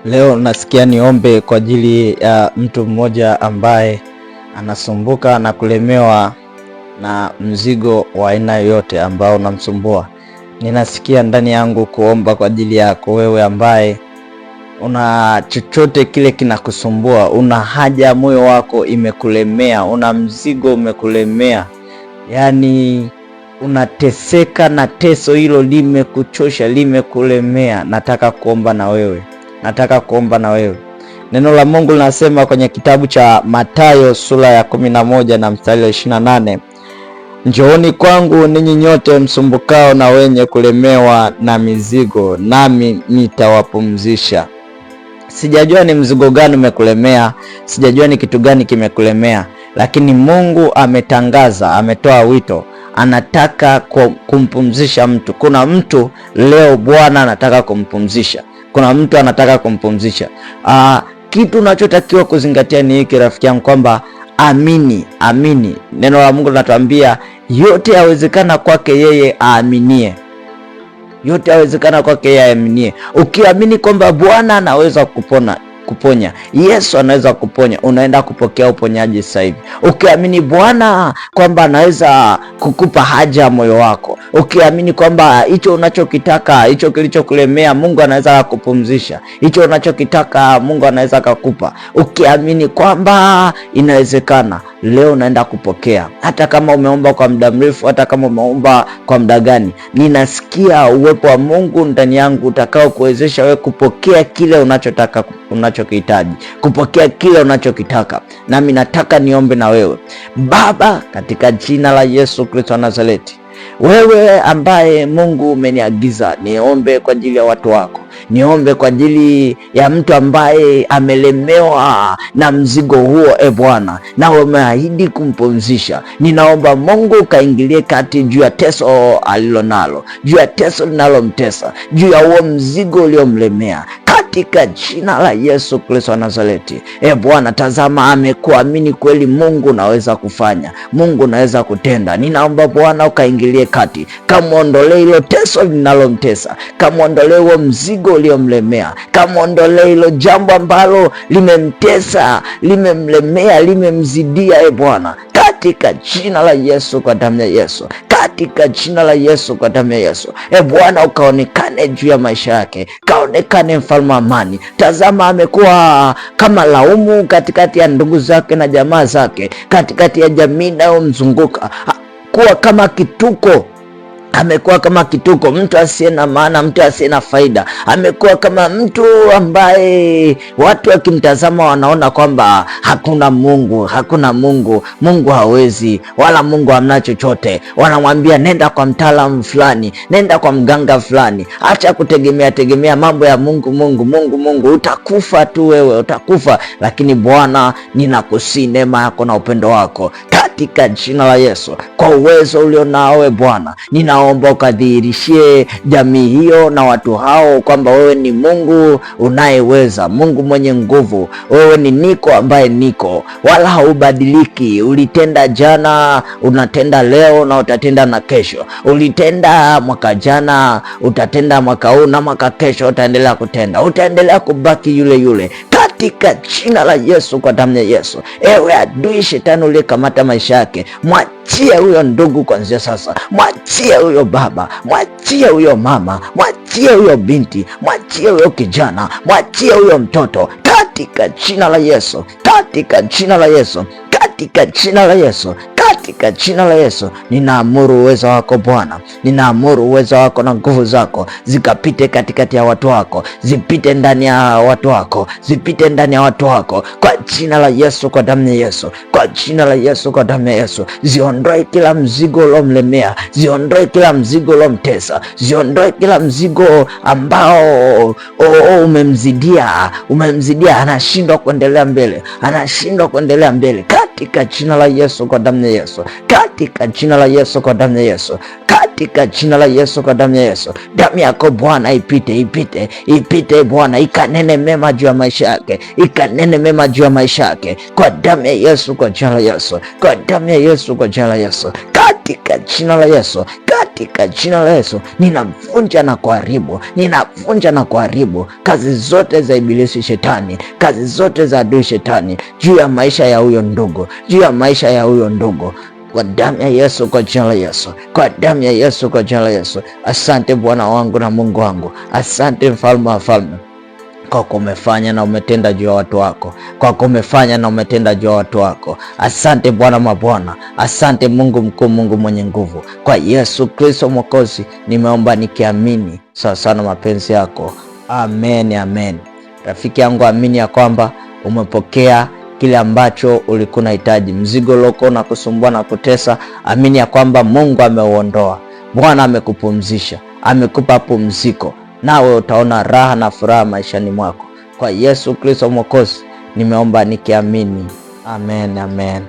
Leo nasikia niombe kwa ajili ya mtu mmoja ambaye anasumbuka na kulemewa na mzigo wa aina yoyote ambao unamsumbua. Ninasikia ndani yangu kuomba kwa ajili yako wewe ambaye una chochote kile kinakusumbua, una haja moyo wako imekulemea, una mzigo umekulemea, yaani unateseka na teso hilo limekuchosha, limekulemea. Nataka kuomba na wewe. Neno la Mungu linasema kwenye kitabu cha Mathayo sura ya 11 na mstari wa 28, njooni kwangu ninyi nyote msumbukao na wenye kulemewa na mizigo, nami nitawapumzisha. Sijajua ni mzigo gani umekulemea, sijajua ni kitu gani kimekulemea, lakini Mungu ametangaza, ametoa wito, anataka kumpumzisha mtu. Kuna mtu leo Bwana anataka kumpumzisha. Kitu unachotakiwa kuzingatia ni hiki rafiki yangu, kwamba amini. Neno la Mungu linatuambia yote yawezekana kwake yeye aaminie. Ukiamini kwamba Bwana anaweza kuponya, Yesu anaweza kuponya, unaenda kupokea uponyaji sasa hivi. Ukiamini Bwana kwamba anaweza kukupa haja ya moyo wako, ukiamini kwamba hicho unachokitaka, hicho kilichokulemea, Mungu anaweza kukupumzisha. Hicho unachokitaka Mungu anaweza kukupa. Ukiamini kwamba inawezekana, leo unaenda kupokea. Hata kama umeomba kwa muda mrefu, hata kama umeomba kwa muda gani, ninasikia uwepo wa Mungu ndani yangu utakao kuwezesha wewe kupokea kile unachotaka, unachokihitaji, kupokea kile unachokitaka. Nami nataka niombe na wewe. Baba, katika jina la Yesu Kristo wa Nazareti, wewe ambaye Mungu umeniagiza niombe kwa ajili ya watu wako, niombe kwa ajili ya mtu ambaye amelemewa na mzigo huo, Bwana, na umeahidi kumpumzisha. Ninaomba Mungu ukaingilie kati juu ya teso alilonalo, juu ya teso linalomtesa, juu ya huo mzigo uliomlemea, katika jina la Yesu Kristo wa Nazareti. Bwana, tazama amekuamini kweli. Mungu unaweza kufanya, Mungu unaweza kutenda. Ninaomba Bwana ukaingilie kati, kamuondolee hilo teso linalomtesa, kamuondolee huo mzigo uliomlemea, kamuondolee hilo jambo ambalo limemtesa, limemlemea, limemzidia, Bwana, katika jina la Yesu, kwa damu ya Yesu, katika jina la Yesu, kwa damu ya Yesu. Bwana ukaonekane juu ya maisha yake, kaonekane mfalme amani. Tazama amekuwa kama laumu katikati ya ndugu zake na jamaa zake, katikati ya jamii inayomzunguka, kuwa kama kituko. Amekuwa kama kituko, mtu asiye na maana, mtu asiye na faida. Amekuwa kama mtu ambaye watu wakimtazama wanaona kwamba hakuna Mungu, Mungu hawezi, wala Mungu hamna chochote. Wanamwambia nenda kwa mtaalamu fulani, nenda kwa mganga fulani, acha kutegemea mambo ya Mungu. Utakufa tu wewe, utakufa. Lakini Bwana, ninakusihi neema yako na upendo wako katika jina la Yesu, kwa uwezo ulionao Bwana, ninaomba ukadhihirishie jamii hiyo na watu hao kwamba wewe ni Mungu unayeweza, Mungu mwenye nguvu. Wewe ni niko ambaye niko, wala haubadiliki. Ulitenda jana, unatenda leo na utatenda na kesho. Ulitenda mwaka jana, utatenda mwaka huu na mwaka kesho utaendelea kutenda. Utaendelea kubaki yule. Katika jina la Yesu, kwa damu ya Yesu. Ewe adui shetani uliyekamata maisha yake, mwachie huyo ndugu kuanzia sasa, mwachie huyo baba, mwachie huyo mama, mwachie huyo binti, mwachie huyo kijana, mwachie huyo mtoto, katika jina la Yesu, katika jina la Yesu, katika jina la Yesu, katika jina la Yesu. Ninaamuru uwezo wako Bwana, ninaamuru uwezo wako na nguvu zako zikapite katikati ya watu wako, zipite ndani ya watu wako, zipite ndani ya watu wako, kwa jina la Yesu, kwa damu ya Yesu, kwa jina la Yesu, kwa damu ya Yesu. Ziondoe kila mzigo uliomlemea, ziondoe kila mzigo uliomtesa, ziondoe kila mzigo ambao umemzidia, anashindwa kuendelea mbele, katika jina la Yesu, kwa damu ya Yesu, katika jina la Yesu, kwa damu ya Yesu, katika jina la Yesu, kwa damu ya Yesu. Damu yako Bwana ipite Bwana, ikanene mema juu ya maisha yake, ikanene mema juu ya maisha yake, kwa damu ya Yesu, kwa jina la Yesu, kwa damu ya Yesu, kwa jina la Yesu, katika jina la Yesu, katika jina la Yesu. Ninavunja na kuharibu kazi zote za ibilisi shetani, kazi zote za adui shetani juu ya maisha ya huyo ndugu, kwa damu ya Yesu, kwa jina la Yesu, kwa damu ya Yesu, kwa jina la Yesu. Asante Bwana wangu na Mungu wangu, asante mfalme wa falme, kwa kumefanya na umetenda juu ya watu wako, Asante Bwana mabwana, asante Mungu mkuu, Mungu mwenye nguvu. Kwa Yesu Kristo Mwokozi nimeomba nikiamini sawa sana mapenzi yako. Amen, amen. Rafiki yangu, amini ya kwamba umepokea kile ambacho ulikuwa unahitaji. Mzigo uliokuwa unakusumbua na kutesa, amini ya kwamba Mungu ameuondoa. Bwana amekupumzisha, amekupa pumziko, nawe utaona raha na furaha maishani mwako. Kwa Yesu Kristo Mwokozi nimeomba nikiamini. Amen, amen.